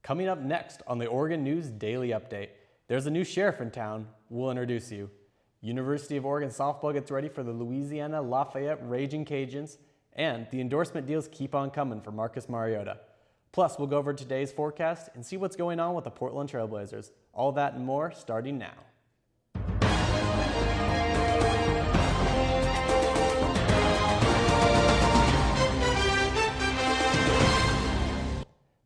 Coming up next on the Oregon News Daily Update, there's a new sheriff in town. We'll introduce you. University of Oregon softball gets ready for the Louisiana Lafayette Raging Cajuns, and the endorsement deals keep on coming for Marcus Mariota. Plus, we'll go over today's forecast and see what's going on with the Portland Trailblazers. All that and more starting now.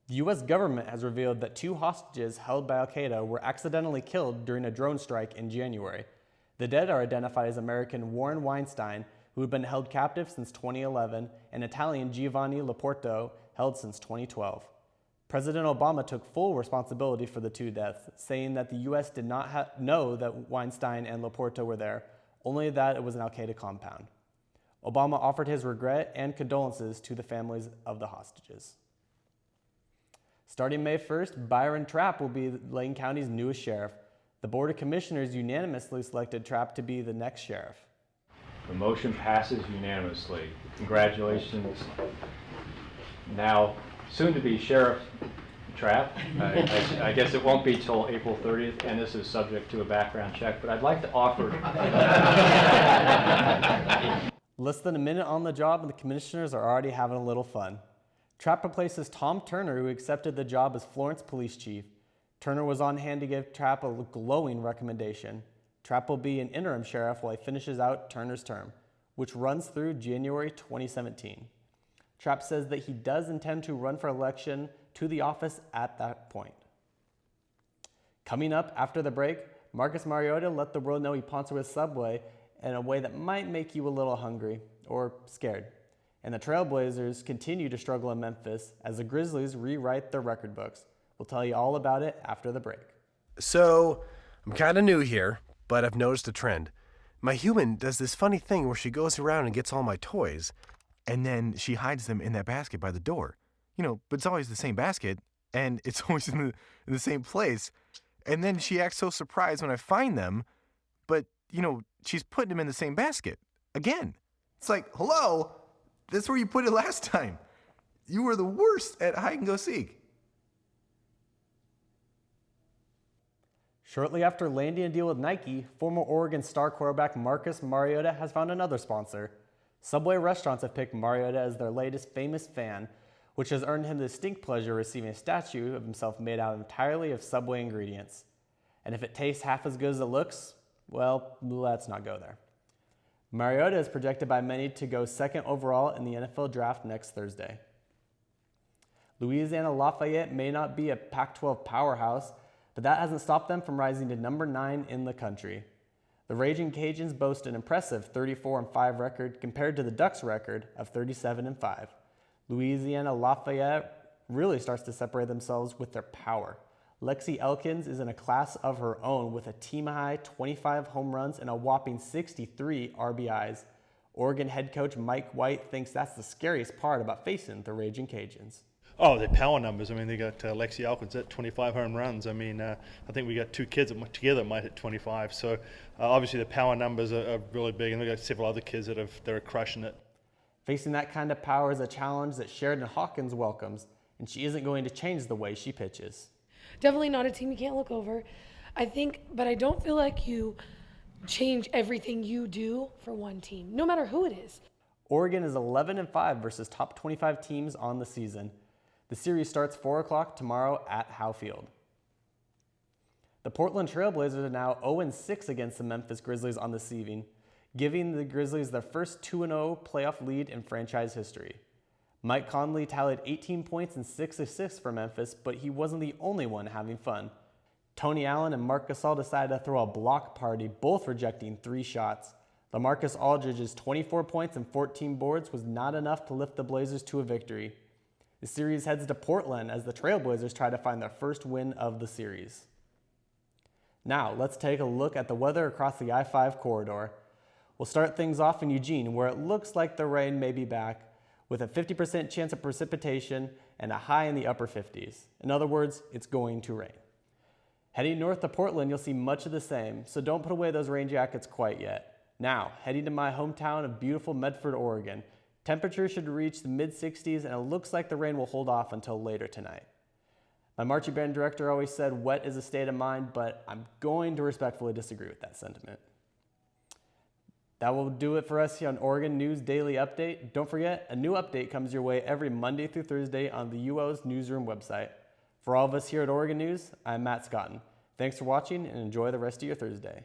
The U.S. government has revealed that 2 hostages held by al-Qaeda were accidentally killed during a drone strike in January. The dead are identified as American Warren Weinstein, who had been held captive since 2011, and Italian Giovanni Laporto, held since 2012. President Obama took full responsibility for the 2 deaths, saying that the U.S. did not know that Weinstein and Laporto were there, only that it was an al-Qaeda compound. Obama offered his regret and condolences to the families of the hostages. Starting May 1st, Byron Trapp will be Lane County's newest sheriff. The Board of Commissioners unanimously selected Trapp to be the next sheriff. The motion passes unanimously. Congratulations. Now, soon to be Sheriff Trapp. I guess it won't be till April 30th, and this is subject to a background check, but I'd like to offer. Less than a minute on the job, and the commissioners are already having a little fun. Trapp replaces Tom Turner, who accepted the job as Florence Police Chief. Turner was on hand to give Trapp a glowing recommendation. Trapp will be an interim sheriff while he finishes out Turner's term, which runs through January 2017. Trapp says that he does intend to run for election to the office at that point. Coming up after the break, Marcus Mariota let the world know he punts with Subway in a way that might make you a little hungry or scared. And the Trailblazers continue to struggle in Memphis as the Grizzlies rewrite their record books. We'll tell you all about it after the break. So, I'm kind of new here, but I've noticed a trend. My human does this funny thing where she goes around and gets all my toys, and then she hides them in that basket by the door. But it's always the same basket, and it's always in the same place. And then she acts so surprised when I find them, but, she's putting them in the same basket again. It's like, hello? That's where you put it last time. You were the worst at hide and go seek. Shortly after landing a deal with Nike, former Oregon star quarterback Marcus Mariota has found another sponsor. Subway restaurants have picked Mariota as their latest famous fan, which has earned him the distinct pleasure of receiving a statue of himself made out entirely of Subway ingredients. And if it tastes half as good as it looks, well, let's not go there. Mariota is projected by many to go 2nd overall in the NFL draft next Thursday. Louisiana Lafayette may not be a Pac-12 powerhouse, but that hasn't stopped them from rising to number 9 in the country. The Raging Cajuns boast an impressive 34-5 record compared to the Ducks' record of 37-5. Louisiana Lafayette really starts to separate themselves with their power. Lexi Elkins is in a class of her own with a team-high 25 home runs and a whopping 63 RBIs. Oregon head coach Mike White thinks that's the scariest part about facing the Raging Cajuns. Oh, their power numbers. They got Lexi Elkins at 25 home runs. I think we got 2 kids that together might hit 25. So obviously the power numbers are really big, and we got several other kids that are crushing it. Facing that kind of power is a challenge that Sheridan Hawkins welcomes, and she isn't going to change the way she pitches. Definitely not a team you can't look over. But I don't feel like you change everything you do for one team, no matter who it is. Oregon is 11-5 versus top 25 teams on the season. The series starts 4 o'clock tomorrow at Howe Field. The Portland Trailblazers are now 0-6 against the Memphis Grizzlies on the season, giving the Grizzlies their first 2-0 playoff lead in franchise history. Mike Conley tallied 18 points and 6 assists for Memphis, but he wasn't the only one having fun. Tony Allen and Marc Gasol decided to throw a block party, both rejecting 3 shots. LaMarcus Aldridge's 24 points and 14 boards was not enough to lift the Blazers to a victory. The series heads to Portland as the Trailblazers try to find their first win of the series. Now, let's take a look at the weather across the I-5 corridor. We'll start things off in Eugene, where it looks like the rain may be back, with a 50% chance of precipitation and a high in the upper 50s. In other words, it's going to rain. Heading north to Portland, you'll see much of the same, so don't put away those rain jackets quite yet. Now, heading to my hometown of beautiful Medford, Oregon. Temperatures should reach the mid-60s, and it looks like the rain will hold off until later tonight. My marching band director always said wet is a state of mind, but I'm going to respectfully disagree with that sentiment. That will do it for us here on Oregon News Daily Update. Don't forget, a new update comes your way every Monday through Thursday on the UO's newsroom website. For all of us here at Oregon News, I'm Matt Scotton. Thanks for watching and enjoy the rest of your Thursday.